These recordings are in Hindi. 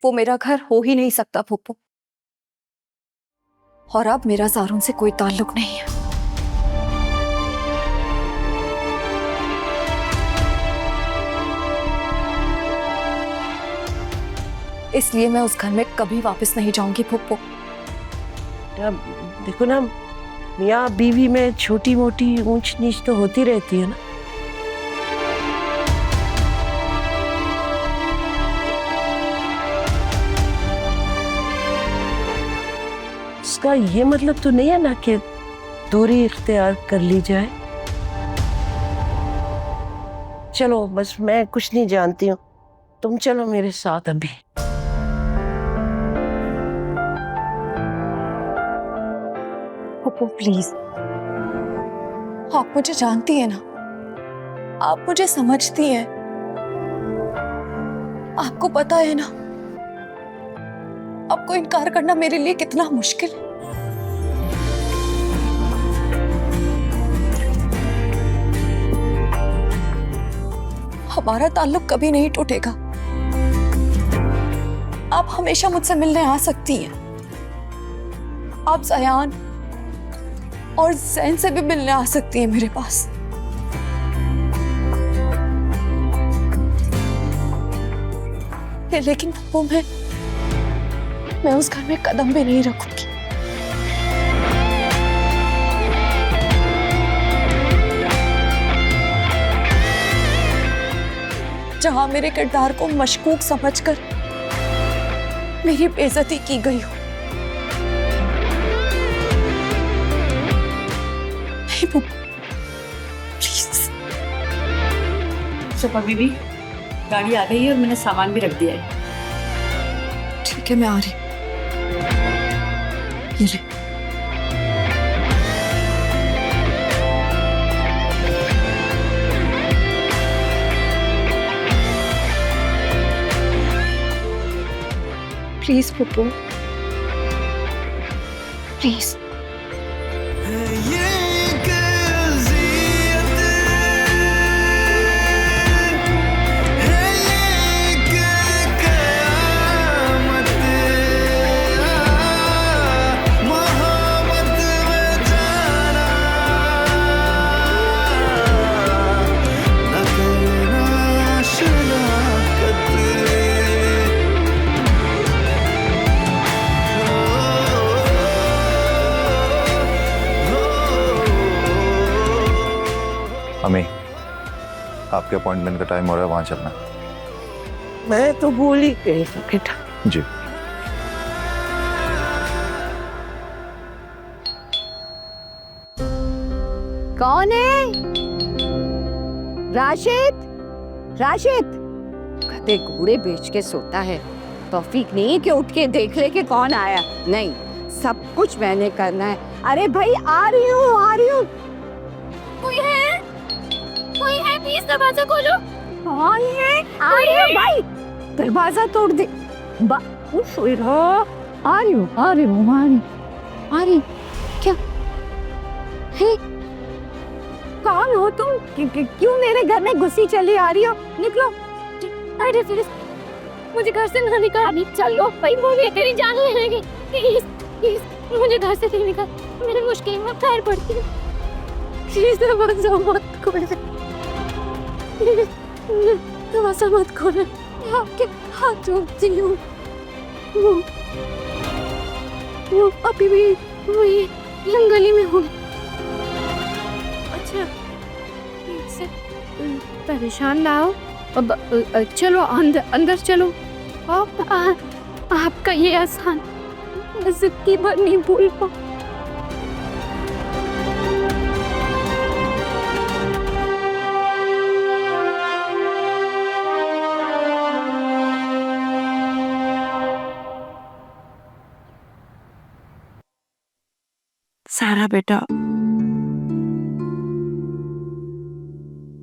वो मेरा घर हो ही नहीं सकता फूफू। और अब मेरा ज़ारून से कोई ताल्लुक नहीं है। इसलिए मैं उस घर में कभी वापस नहीं जाऊंगी फूफू। देखो ना, मियाँ बीवी में छोटी मोटी ऊंच नीच तो होती रहती है ना। इसका ये मतलब तो नहीं है ना कि दूरी इख्तियार कर ली जाए। चलो बस, मैं कुछ नहीं जानती हूँ, तुम चलो मेरे साथ अभी। फूफू प्लीज, आप मुझे जानती है ना, आप मुझे समझती हैं। आपको पता है ना आपको इनकार करना मेरे लिए कितना मुश्किल है। हमारा ताल्लुक कभी नहीं टूटेगा। आप हमेशा मुझसे मिलने आ सकती हैं। आप ज़यान और ज़ैन से भी मिलने आ सकती हैं मेरे पास। लेकिन वो मैं उस घर में कदम भी नहीं रखूंगी। जहां मेरे किरदार को मशकूक समझकर मेरी बेइज्जती की गई हो। प्लीज। शफा बीबी, गाड़ी आ गई है और मैंने सामान भी रख दिया है। ठीक है, मैं आ रही। ये ले। Please Pappu, please. अम्मी, आपके अपॉइंटमेंट का टाइम हो रहा है, वहां चलना है। मैं तो भूल ही गई हूँ बेटा। जी। कौन है? राशिद, राशिद। कदे घोड़े बेच के सोता है। तौफीक नहीं कि उठ के देख ले कि कौन आया। नहीं, सब कुछ मैंने करना है। अरे भाई आ रही हूँ, आ रही हूँ। कोई है? कोई है? प्लीज दरवाजा खोलो। कौन है? आ रही हूँ भाई। दरवाजा तोड़ दे। आ रही हूँ, आ रही हूँ, आ रही। क्या है? कौन हो तुम? क्यों मेरे घर में घुसी चली आ रही हो? निकलो। अरे फिर मुझे घर से ना निकाल। चलो भाई, बोलिए तेरी जान ले लेंगे। प्लीज प्लीज मुझे घर से नहीं निकाल। मेरे मुश्किल में पैर पड़ती है। प्लीज दरवाजा मत खोलो। दरवाजा मत खोलो। आपके हाथ जोड़ती हूँ। वो अभी भी वही जंगली में हूँ। अच्छा, इससे परेशान ना हो। अब चलो अंदर, अंदर चलो। आपका ये आसान जिंदगी भर नहीं भूल पाऊं। सारा बेटा,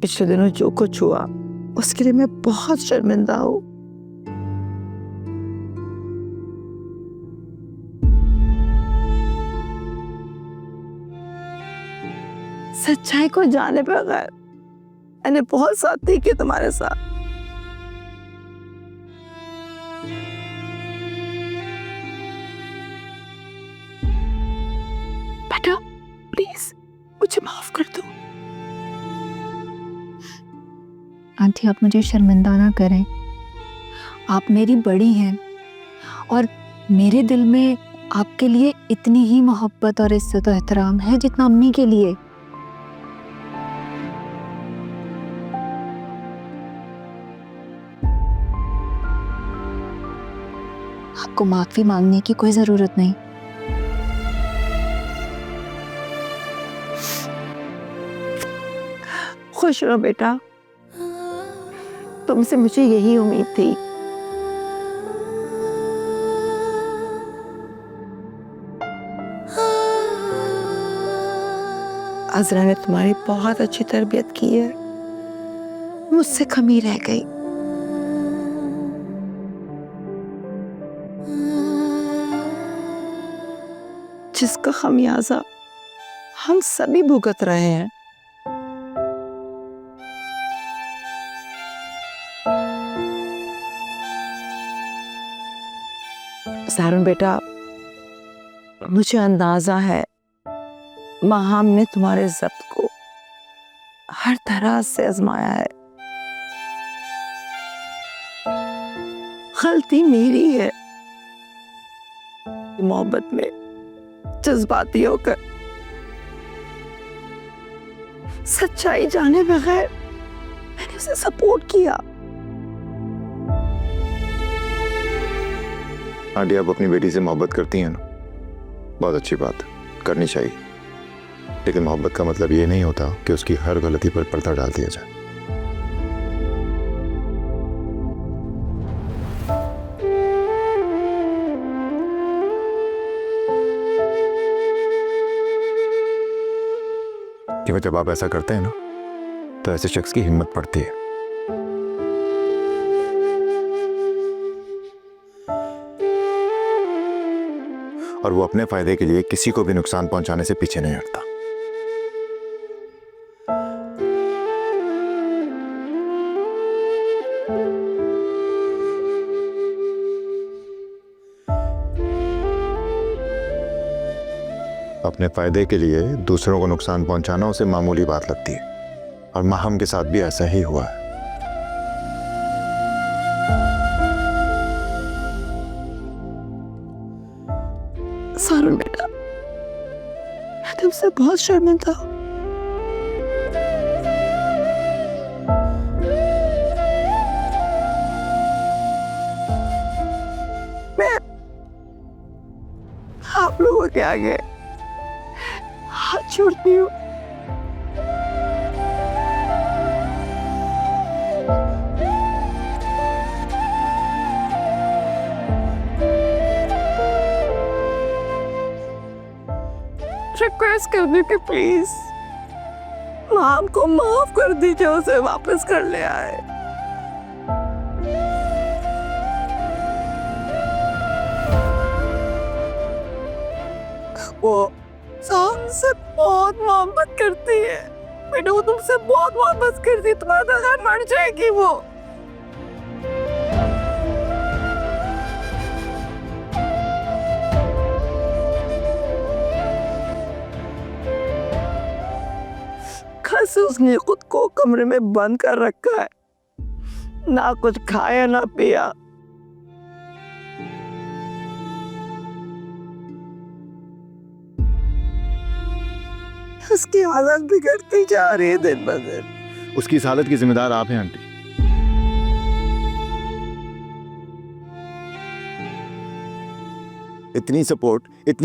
पिछले दिनों जो कुछ हुआ उसके लिए मैं बहुत शर्मिंदा हूँ। सच्चाई को जाने बगैर मैंने बहुत साथ थी कि तुम्हारे साथ। मुझे माफ कर दो। आंटी आप मुझे शर्मिंदा ना करें, आप मेरी बड़ी हैं और मेरे दिल में आपके लिए इतनी ही मोहब्बत और इज्जत और एहतराम है जितना अम्मी के लिए। आपको माफी मांगने की कोई जरूरत नहीं। खुश रहो बेटा, तुमसे मुझे यही उम्मीद थी। अज़रा ने तुम्हारी बहुत अच्छी तरबियत की है, मुझसे कमी रह गई। जिसका खमियाजा हम सभी भुगत रहे हैं। सारुण बेटा, मुझे अंदाजा है माहम ने तुम्हारे ज़ब्त को हर तरह से आजमाया है। गलती मेरी है मोहब्बत में जज्बाती होकर सच्चाई जाने बगैर मैंने उसे सपोर्ट किया। आंटी आप अपनी बेटी से मोहब्बत करती हैं ना, बहुत अच्छी बात है, करनी चाहिए, लेकिन मोहब्बत का मतलब ये नहीं होता कि उसकी हर गलती पर पर्दा डाल दिया जाए। क्योंकि जब आप ऐसा करते हैं ना तो ऐसे शख्स की हिम्मत पड़ती है। और वो अपने फायदे के लिए किसी को भी नुकसान पहुंचाने से पीछे नहीं हटता। अपने फायदे के लिए दूसरों को नुकसान पहुंचाना उसे मामूली बात लगती है, और माहम के साथ भी ऐसा ही हुआ है। सारुण बेटा, मैं तुमसे बहुत शर्मिंदा हूं। मैं आप लोगों के आगे हाथ जोड़ती हूँ। रिक्वेस्ट करने की प्लीज माम को माफ कर दीजिए, उसे वापस कर ले आए। वो हमसे बहुत मोहब्बत करती है बेटा, वो तुमसे बहुत मोहब्बत करती है, तुम्हारा घर मर जाएगी वो। कैसे उसने खुद को कमरे में बंद कर रखा है, ना कुछ खाया ना पिया। उसकी हालत बिगड़ती जा रही है दिन ब दिन। उसकी इस हालत की जिम्मेदार आप हैं आंटी। इतनी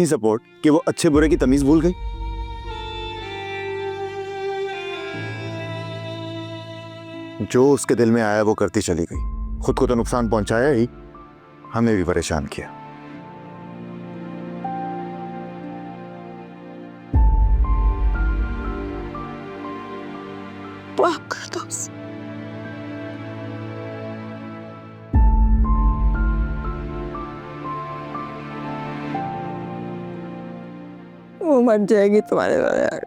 सपोर्ट कि वो अच्छे बुरे की तमीज भूल गई। जो उसके दिल में आया वो करती चली गई, खुद को तो नुकसान पहुंचाया ही, हमें भी परेशान किया। माफ कर दो उसे। वो मर जाएगी तुम्हारे बगैर।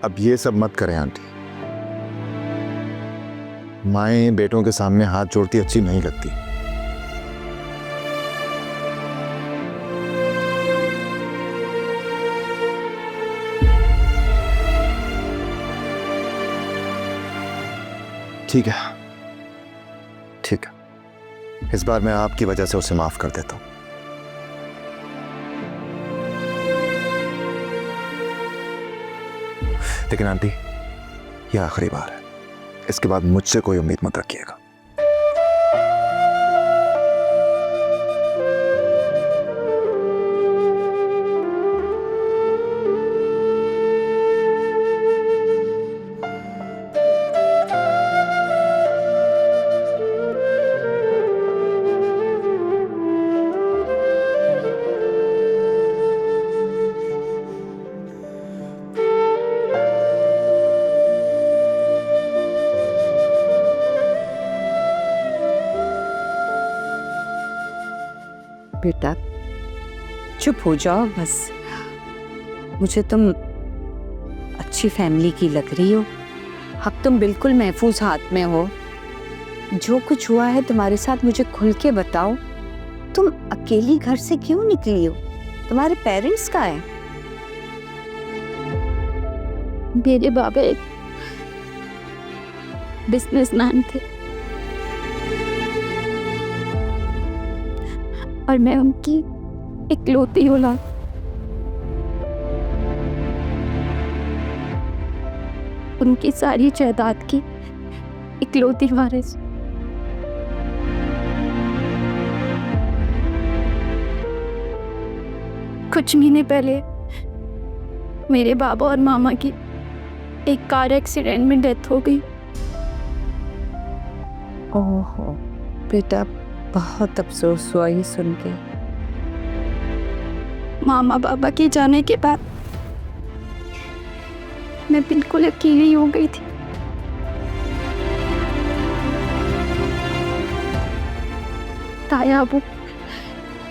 अब ये सब मत करें आंटी, माएं बेटों के सामने हाथ जोड़ती अच्छी नहीं लगती। ठीक है, ठीक है, इस बार मैं आपकी वजह से उसे माफ कर देता हूं। लेकिन आंटी, यह आखिरी बार है, इसके बाद मुझसे कोई उम्मीद मत रखिएगा। बेटा चुप हो जाओ बस। मुझे तुम अच्छी फैमिली की लग रही हो। अब तुम बिल्कुल महफूज हाथ में हो। जो कुछ हुआ है तुम्हारे साथ मुझे खुल के बताओ। तुम अकेली घर से क्यों निकली हो? तुम्हारे पेरेंट्स कहाँ हैं? मेरे बाबा एक बिजनेसमैन थे और मैं उनकी इकलौती औलाद। उनकी सारी जायदाद की इकलौती वारिस। कुछ महीने पहले मेरे बाबा और मामा की एक कार एक्सीडेंट में डेथ हो गई। ओहो बेटा, बहुत अफसोस हुआ ये सुन के। मामा बाबा के जाने के बाद मैं बिल्कुल अकेली हो गई थी। ताया वो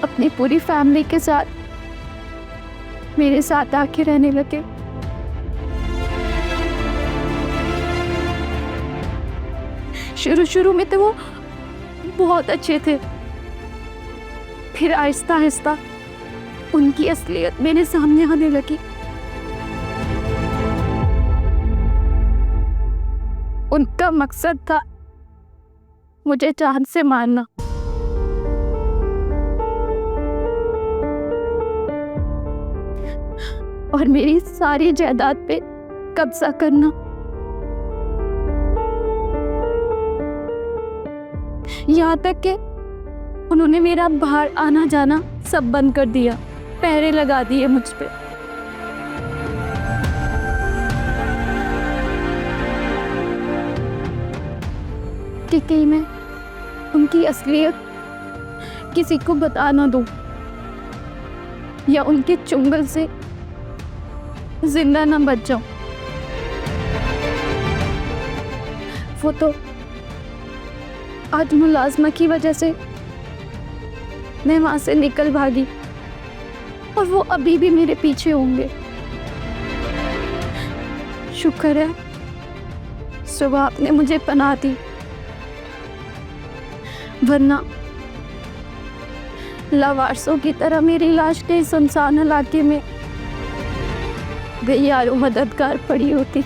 अपनी पूरी फैमिली के साथ मेरे साथ आके रहने लगे। शुरू में तो वो बहुत अच्छे थे, फिर आहिस्ता आहिस्ता उनकी असलियत मेरे सामने आने लगी। उनका मकसद था मुझे जान से मारना। और मेरी सारी जायदाद पे कब्जा करना। यहाँ तक कि उन्होंने मेरा बाहर आना जाना सब बंद कर दिया, पहरे लगा दिए मुझ पे। कि कहीं मैं उनकी असलियत किसी को बता ना दूं या उनके चुंगल से जिंदा ना बच जाऊं। वो तो आज मुलाजमा की वजह से मैं वहां से निकल भागी और वो अभी भी मेरे पीछे होंगे। शुक्र है सुबह आपने मुझे पनाह दी, वरना लावारसों की तरह मेरी लाश के सुनसान इलाके में बेयारो मददगार पड़ी होती।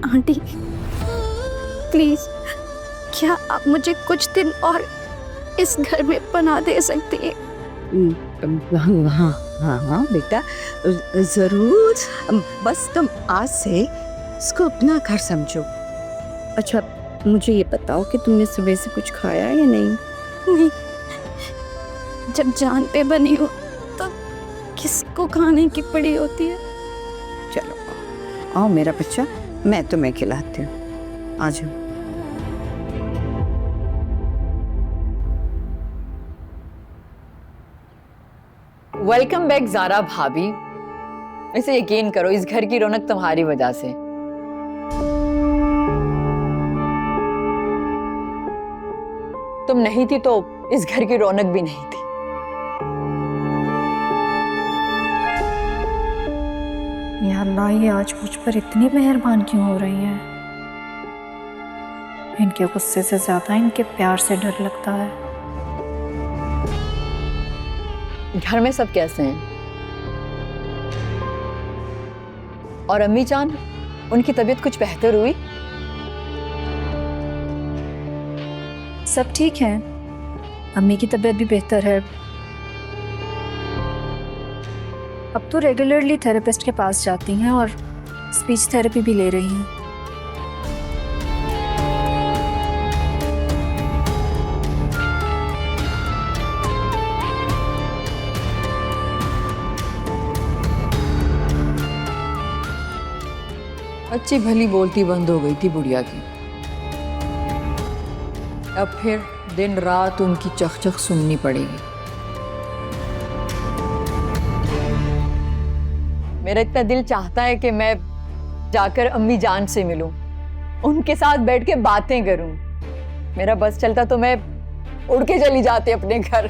आंटी प्लीज, क्या आप मुझे कुछ दिन और इस घर में पनाह दे सकती हैं? हाँ हाँ हाँ बेटा, जरूर। बस तुम आज से इसको अपना घर समझो। अच्छा मुझे ये बताओ कि तुमने सुबह से कुछ खाया या नहीं? नहीं, जब जान पे बनी हो तो किसको खाने की पड़ी होती है। चलो आओ मेरा बच्चा, मैं तुम्हें खिलाती हूँ, आ जाओ। वेलकम बैक ज़ारा भाभी। वैसे यकीन करो इस घर की रौनक तुम्हारी वजह से। तुम नहीं थी तो इस घर की रौनक भी नहीं थी। या अल्लाह, ये आज मुझ पर इतनी मेहरबान क्यों हो रही है? इनके गुस्से से ज्यादा इनके प्यार से डर लगता है। घर में सब कैसे हैं? और अम्मी जान, उनकी तबीयत कुछ बेहतर हुई? सब ठीक है, अम्मी की तबीयत भी बेहतर है। अब तो रेगुलरली थेरेपिस्ट के पास जाती हैं और स्पीच थेरेपी भी ले रही हैं। अच्छी भली बोलती बंद हो गई थी बुढ़िया की। अब फिर दिन रात उनकी चकचक सुननी पड़ेगी। मेरा इतना दिल चाहता है कि मैं जाकर अम्मी जान से मिलूं, उनके साथ बैठ के बातें करूं। मेरा बस चलता तो मैं उड़ के चली जाती अपने घर।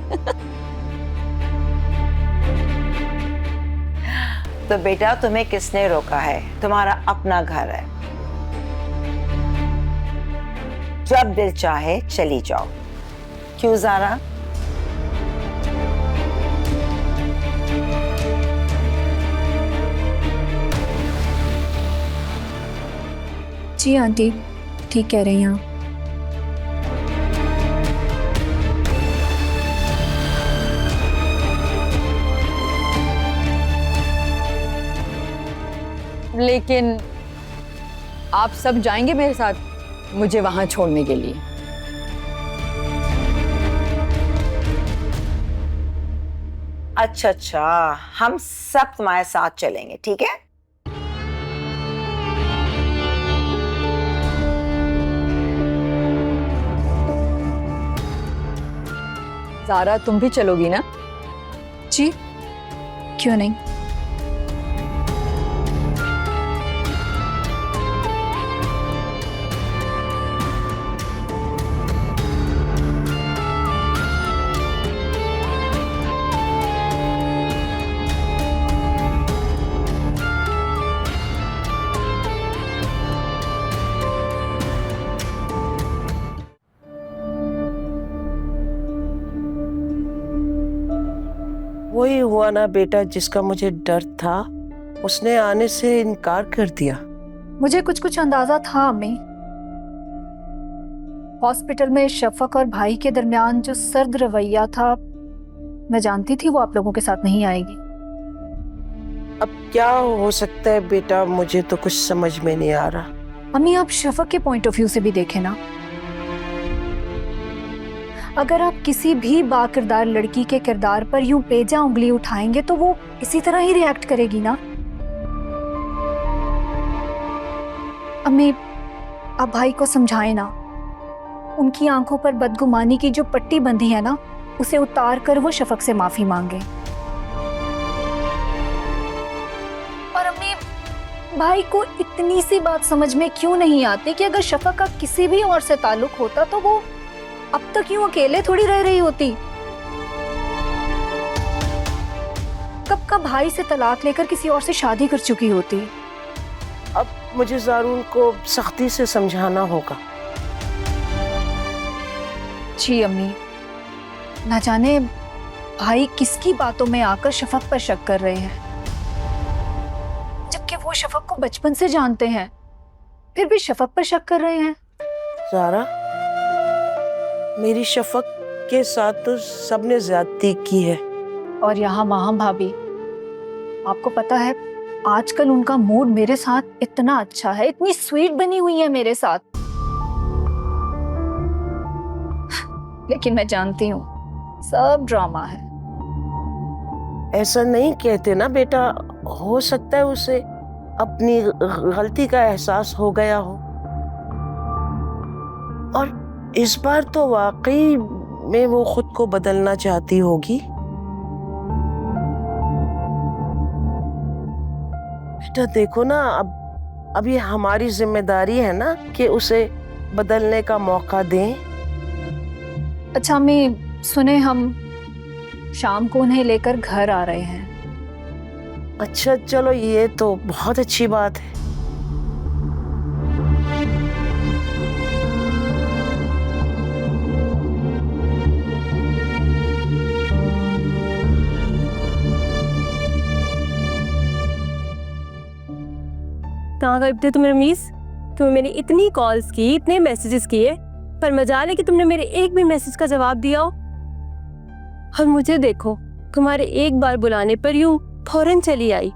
तो बेटा, तुम्हें किसने रोका है? तुम्हारा अपना घर है, जब दिल चाहे चली जाओ। क्यों ज़ारा? जी आंटी, ठीक कह रही हैं आप। लेकिन आप सब जाएंगे मेरे साथ मुझे वहां छोड़ने के लिए? अच्छा अच्छा, हम सब तुम्हारे साथ चलेंगे, ठीक है? ज़ारा, तुम भी चलोगी ना? जी, क्यों नहीं। वही हुआ ना बेटा, जिसका मुझे डर था, उसने आने से इनकार कर दिया। मुझे कुछ कुछ अंदाजा था अम्मी। हॉस्पिटल में शफक और भाई के दरमियान जो सर्द रवैया था, मैं जानती थी वो आप लोगों के साथ नहीं आएगी। अब क्या हो सकता है बेटा, मुझे तो कुछ समझ में नहीं आ रहा। अम्मी, आप शफक के पॉइंट ऑफ व्यू से भी देखें ना। अगर आप किसी भी बाकिरदार लड़की के किरदार पर यूं बेजा उंगली उठाएंगे तो वो इसी तरह ही रिएक्ट करेगी ना। अम्मी, आप भाई को समझाएं ना। उनकी आंखों पर बदगुमानी की जो पट्टी बंधी है ना, उसे उतार कर वो शफक से माफी मांगे। और अम्मी, भाई को इतनी सी बात समझ में क्यों नहीं आती कि अगर शफक का किसी भी और से ताल्लुक होता तो वो अब तक यूं अकेले थोड़ी रह रही होती। कब का भाई से तलाक लेकर किसी और से शादी कर चुकी होती। अब मुझे ज़ारून को सख्ती से समझाना होगा। जी अम्मी, ना जाने भाई किसकी बातों में आकर शफक पर शक कर रहे हैं, जबकि वो शफक को बचपन से जानते हैं, फिर भी शफक पर शक कर रहे हैं। ज़ारा, मेरी शफक के साथ तो सबने ज्यादती की है। और यहाँ माहम भाभी, आपको पता है आजकल उनका मूड मेरे साथ इतना अच्छा है, इतनी स्वीट बनी हुई है मेरे साथ। लेकिन मैं जानती हूँ सब ड्रामा है। ऐसा नहीं कहते ना बेटा, हो सकता है उसे अपनी गलती का एहसास हो गया हो, और इस बार तो वाकई में वो खुद को बदलना चाहती होगी। बेटा देखो ना, अब ये हमारी जिम्मेदारी है ना कि उसे बदलने का मौका दें। अच्छा अम्मी सुने, हम शाम को उन्हें लेकर घर आ रहे हैं। अच्छा चलो, ये तो बहुत अच्छी बात है। कहाँ गए थे तुम रमीज? तुम्हें मैंने इतनी कॉल्स की, इतने मैसेजेस किए, पर मजाल है कि तुमने मेरे एक भी मैसेज का जवाब दिया हो। और मुझे देखो, तुम्हारे एक बार बुलाने पर यूं फौरन चली आई।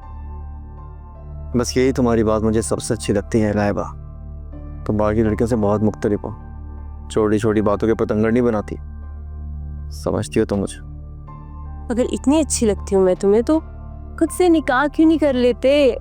बस यही तुम्हारी बात मुझे सबसे अच्छी लगती है लाइबा। तुम बाकी लड़कियों से बहुत मुख्तलिफ हो, छोटी छोटी बातों के पतंगड़ नहीं बनाती, समझती हो तुम मुझे। अगर इतनी अच्छी लगती हूँ मैं तुम्हें, तो खुद से निकाह क्यों नहीं कर लेते?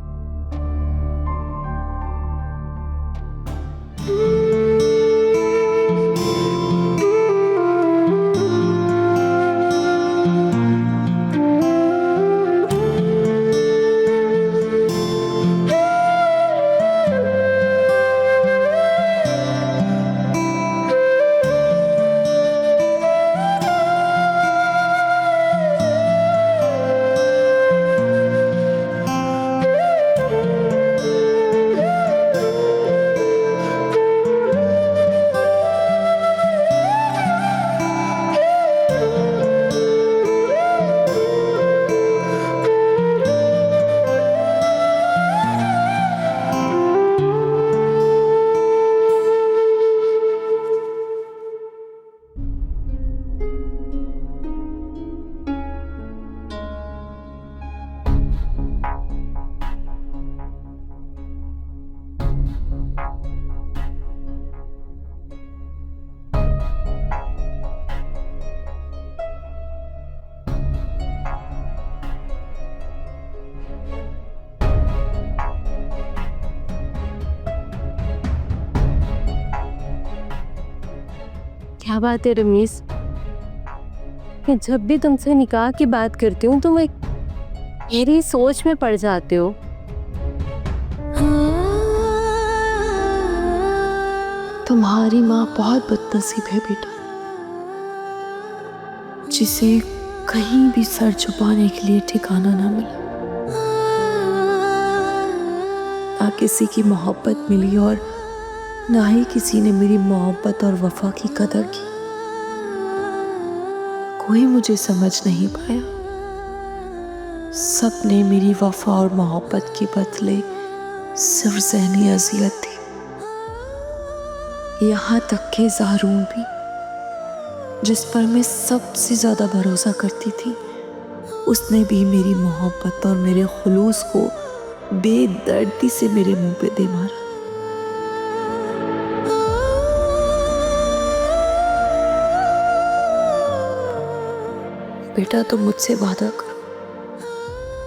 क्या बात है रमीज, कि जब भी तुमसे निकाह की बात करती हूँ तुम एक मेरी सोच में पड़ जाते हो। तुम्हारी माँ बहुत बदनसीब है बेटा, जिसे कहीं भी सर छुपाने के लिए ठिकाना ना मिला, ना किसी की मोहब्बत मिली और ना ही किसी ने मेरी मोहब्बत और वफा की कदर की। कोई मुझे समझ नहीं पाया, सब ने मेरी वफा और मोहब्बत के बदले सिर्फ ज़हनी अज़ियत थी। यहाँ तक के ज़ारून भी, जिस पर मैं सबसे ज़्यादा भरोसा करती थी, उसने भी मेरी मोहब्बत और मेरे खुलूस को बेदर्दी से मेरे मुंह पे दे मारा। बेटा तुम मुझसे वादा करो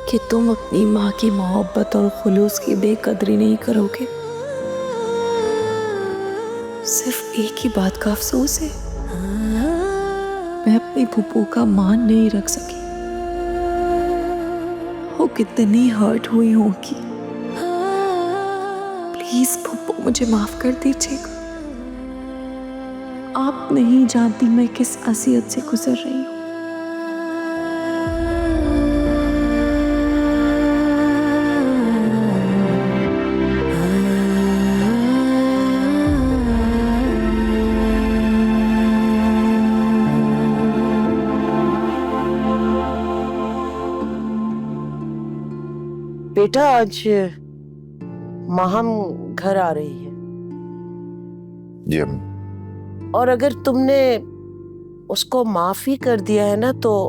कि तुम अपनी माँ की मोहब्बत और खुलूस की बेकदरी नहीं करोगे। सिर्फ एक ही बात का अफसोस है, मैं अपनी फूफू का मान नहीं रख सकी। वो कितनी हर्ट हुई होगी। प्लीज फूफू मुझे माफ कर दीजिएगा। आप नहीं जानती मैं किस असियत से गुजर रही हूँ। बेटा आज महम घर आ रही है। जी अम्मी। और अगर तुमने उसको माफ ही कर दिया है ना, तो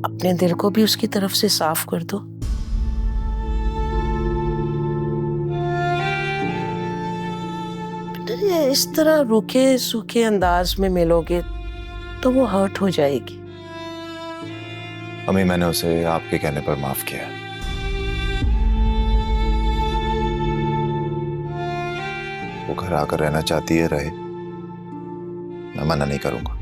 अपने दिल को भी उसकी तरफ से साफ कर दो। इस तरह रूखे सूखे अंदाज में मिलोगे तो वो हर्ट हो जाएगी। अम्मी मैंने उसे आपके कहने पर माफ किया। वो घर आकर रहना चाहती है, रहे, मैं मना नहीं करूंगा,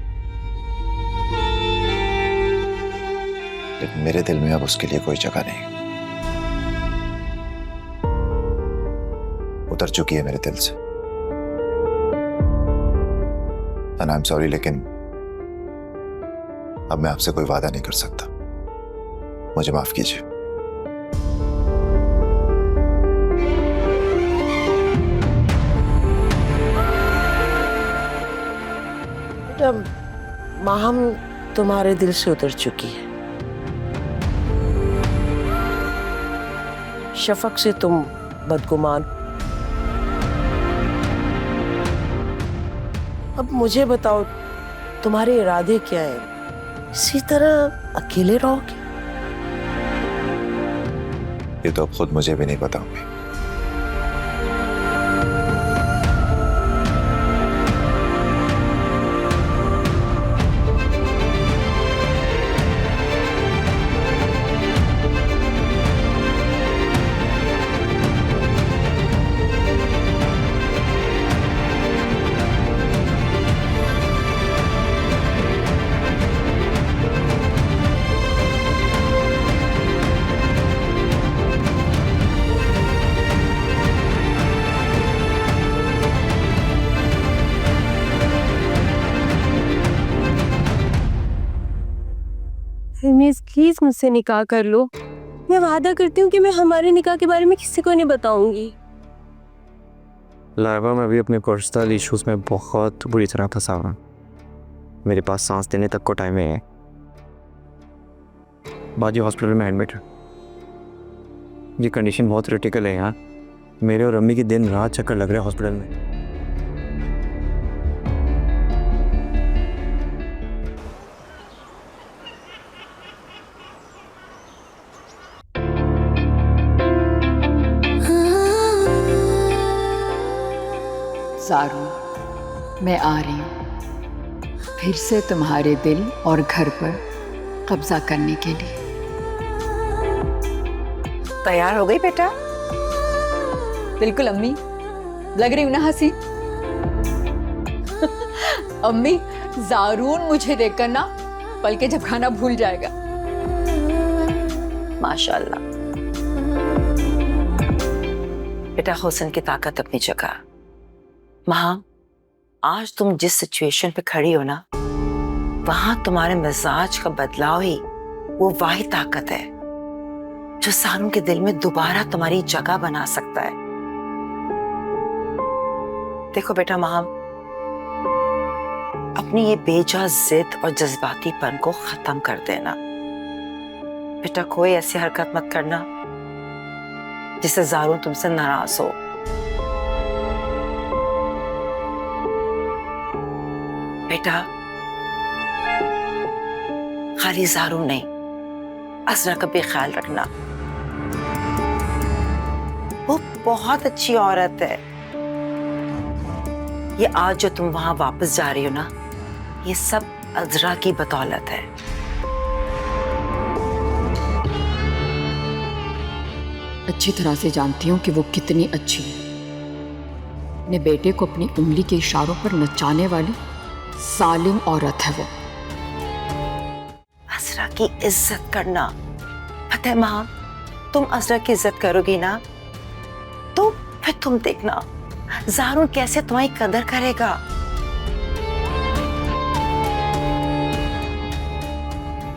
लेकिन मेरे दिल में अब उसके लिए कोई जगह नहीं। उतर चुकी है मेरे दिल से। एंड आई एम सॉरी, लेकिन अब मैं आपसे कोई वादा नहीं कर सकता, मुझे माफ कीजिए। बेटा, माहम तुम्हारे दिल से उतर चुकी है। शफक से तुम बदगुमान। अब मुझे बताओ, तुम्हारे इरादे क्या है? इसी तरह अकेले रहोगे? ये तो अब खुद मुझे भी नहीं पता अम्मी। मिस प्लीज मुझसे निकाह कर लो। मैं वादा करती हूँ कि मैं हमारे निकाह के बारे में किसी को नहीं बताऊंगी। लाइबा, मैं भी अपने पर्सनल इश्यूज में बहुत बुरी तरह फंसा हुआ। मेरे पास सांस देने तक को टाइम है। बाजी हॉस्पिटल में एडमिट है। ये कंडीशन बहुत क्रिटिकल है यार। मेरे और अम्मी की दिन रात चक्कर लग रहे हैं हॉस्पिटल में। ज़ारू, मैं आ रही हूँ फिर से तुम्हारे दिल और घर पर कब्जा करने के लिए। तैयार हो गई बेटा? बिल्कुल अम्मी, लग रही हूँ ना हंसी। अम्मी, ज़ारून मुझे देखकर ना पल के झपकाना भूल जाएगा। माशाल्लाह। बेटा, हुस्न की ताकत अपनी जगह। माँ, आज तुम जिस सिचुएशन पे खड़ी हो ना, वहां तुम्हारे मिजाज का बदलाव ही वो वाहिद ताकत है जो सारों के दिल में दोबारा तुम्हारी जगह बना सकता है। देखो बेटा, माँ अपनी ये बेजा जिद और जज्बातीपन को खत्म कर देना। बेटा, कोई ऐसी हरकत मत करना जिससे ज़ारून तुमसे नाराज हो। बेटा, खाली ज़ारून नहीं, असरा का भी ख्याल रखना। वो बहुत अच्छी औरत है। ये आज जो तुम वहां वापस जा रही हो ना, ये सब अजरा की बदौलत है। अच्छी तरह से जानती हूँ कि वो कितनी अच्छी है। अपने बेटे को अपनी उंगली के इशारों पर नचाने वाली जालिम औरत है वो। असरा की इज्जत करना। पता है माँ, तुम असरा की इज्जत करोगी ना तो फिर तुम देखना ज़ारून कैसे तुम्हारी कदर करेगा।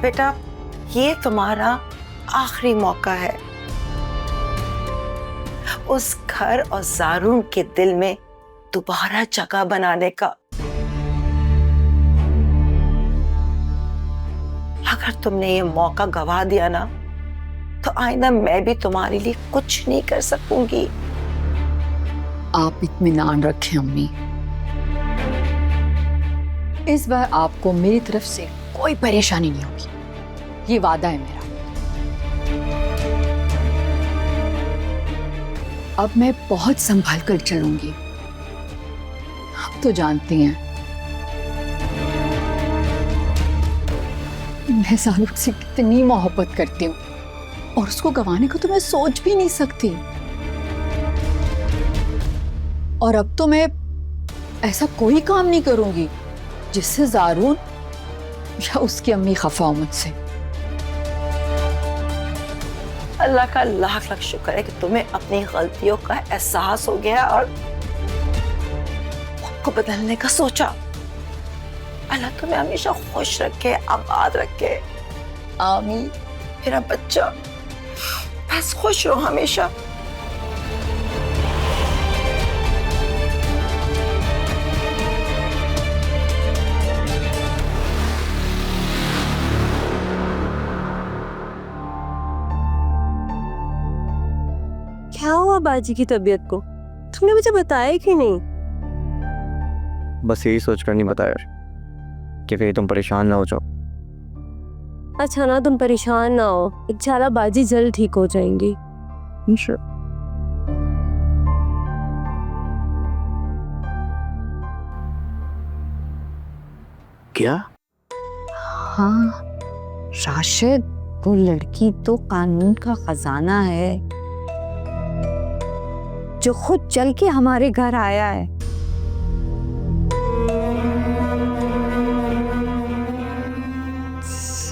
बेटा, ये तुम्हारा आखिरी मौका है उस घर और ज़ारून के दिल में दोबारा जगह बनाने का। अगर तुमने ये मौका गवा दिया ना, तो आइंदा मैं भी तुम्हारे लिए कुछ नहीं कर सकूंगी। आप इत्मीनान रखें अम्मी, इस बार आपको मेरी तरफ से कोई परेशानी नहीं होगी, ये वादा है मेरा। अब मैं बहुत संभल कर चलूंगी। आप तो जानती हैं मैं ज़ारून से कितनी मोहब्बत करती हूँ और उसको गंवाने को तो मैं सोच भी नहीं सकती। और अब तो मैं ऐसा कोई काम नहीं करूंगी जिससे ज़ारून या उसकी अम्मी खफा हो मुझसे। अल्लाह का लाख लाख शुक्र है कि तुम्हें अपनी गलतियों का एहसास हो गया और खुद को बदलने का सोचा। अल्लाह तुम्हें हमेशा खुश रखे, आबाद रखे। आमीन। मेरा बच्चा बस खुश रहो हमेशा। क्या हुआ बाजी की तबीयत को? तुमने मुझे बताया कि नहीं? बस यही सोचकर नहीं बताया कि कहीं तुम परेशान ना हो जाओ। अच्छा ना, तुम परेशान ना हो, इंशाल्लाह बाजी जल्द ठीक हो जाएंगी। क्या? हाँ राशिद, वो लड़की तो कानून का खजाना है जो खुद चल के हमारे घर आया है।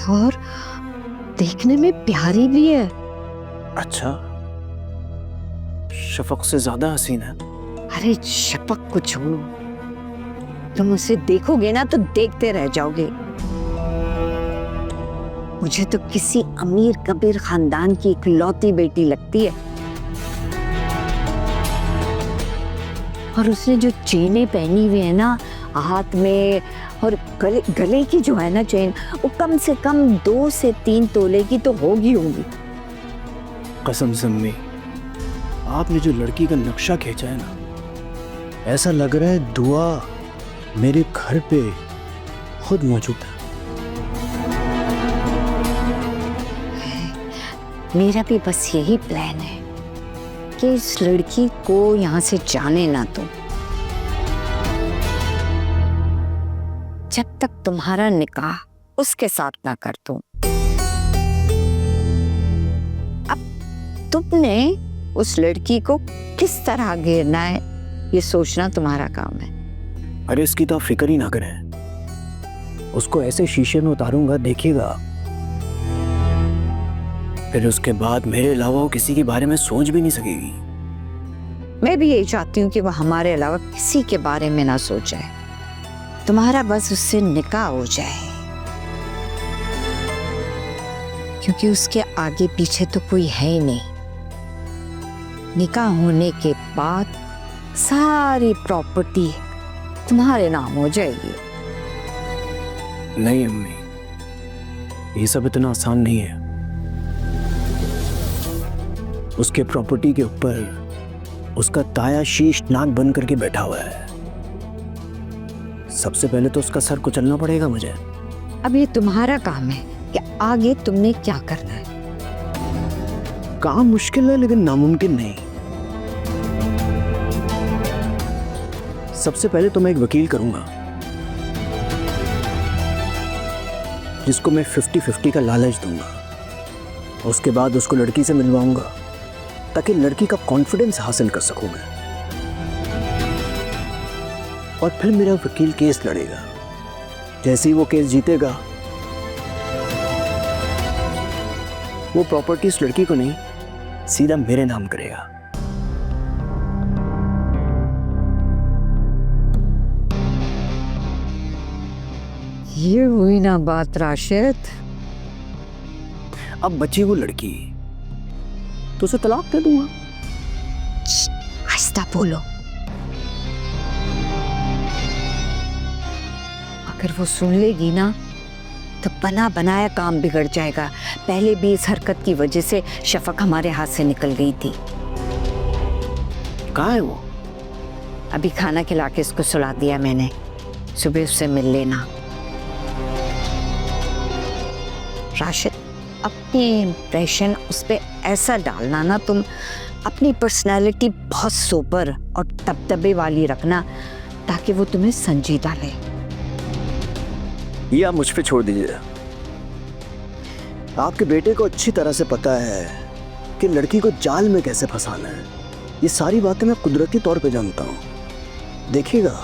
और देखने में प्यारी भी है। अच्छा, शफक से ज्यादा हसीन है? अरे शफक को छोड़ो, तुम उसे देखोगे ना तो देखते रह जाओगे। मुझे तो किसी अमीर कबीर खानदान की इकलौती बेटी लगती है। और उसने जो चेनें पहनी हुई है ना हाथ में, और गले की जो है ना चेन, वो कम से कम 2 से 3 तोले की तो होगी। कसम से अम्मी, आपने जो लड़की का नक्शा खींचा है ना, ऐसा लग रहा है दुआ मेरे घर पे खुद मौजूद है। मेरा भी बस यही प्लान है कि इस लड़की को यहाँ से जाने ना दो जब तक तुम्हारा निकाह उसके साथ ना कर दूं। अब तुमने उस लड़की को किस तरह घेरना है ये सोचना तुम्हारा काम है। अरे इसकी तो आप फिक्र ही ना करें, उसको ऐसे शीशे में उतारूंगा, देखिएगा। फिर उसके बाद मेरे अलावा वो किसी के बारे में सोच भी नहीं सकेगी। मैं भी यही चाहती हूँ कि वो हमारे अलावा किसी के बारे में ना सोचे। तुम्हारा बस उससे निकाह हो जाए, क्योंकि उसके आगे पीछे तो कोई है ही नहीं। निकाह होने के बाद सारी प्रॉपर्टी तुम्हारे नाम हो जाएगी। नहीं अम्मी, ये सब इतना आसान नहीं है। उसके प्रॉपर्टी के ऊपर उसका ताया शीश नाक बन करके बैठा हुआ है। सबसे पहले तो उसका सर कुचलना पड़ेगा मुझे। अब ये तुम्हारा काम है कि आगे तुमने क्या करना है। काम मुश्किल है लेकिन नामुमकिन नहीं। सबसे पहले तो मैं एक वकील करूंगा जिसको मैं 50-50 का लालच दूंगा। उसके बाद उसको लड़की से मिलवाऊंगा ताकि लड़की का कॉन्फिडेंस हासिल कर सकूं मैं। और फिर मेरा वकील केस लड़ेगा। जैसे ही वो केस जीतेगा, वो प्रॉपर्टी उस लड़की को नहीं, सीधा मेरे नाम करेगा। ये हुई ना बात राशिद। अब बची वो लड़की, तो उसे तलाक दे दूंगा। आहिस्ता बोलो। अगर वो सुन लेगी ना तो बना बनाया काम बिगड़ जाएगा। पहले भी इस हरकत की वजह से शफक हमारे हाथ से निकल गई थी। कहाँ है वो? अभी खाना खिला के इसको सुला दिया मैंने। सुबह उससे मिल लेना। राशिद, अपनी इम्प्रेशन उस पर ऐसा डालना ना, तुम अपनी पर्सनालिटी बहुत सोबर और दबदबे वाली रखना ताकि वो तुम्हें संजीदा ले। ये आप मुझ पे छोड़ दीजिए। आपके बेटे को अच्छी तरह से पता है कि लड़की को जाल में कैसे फंसाना है। ये सारी बातें मैं कुदरती तौर पे जानता हूँ। देखिएगा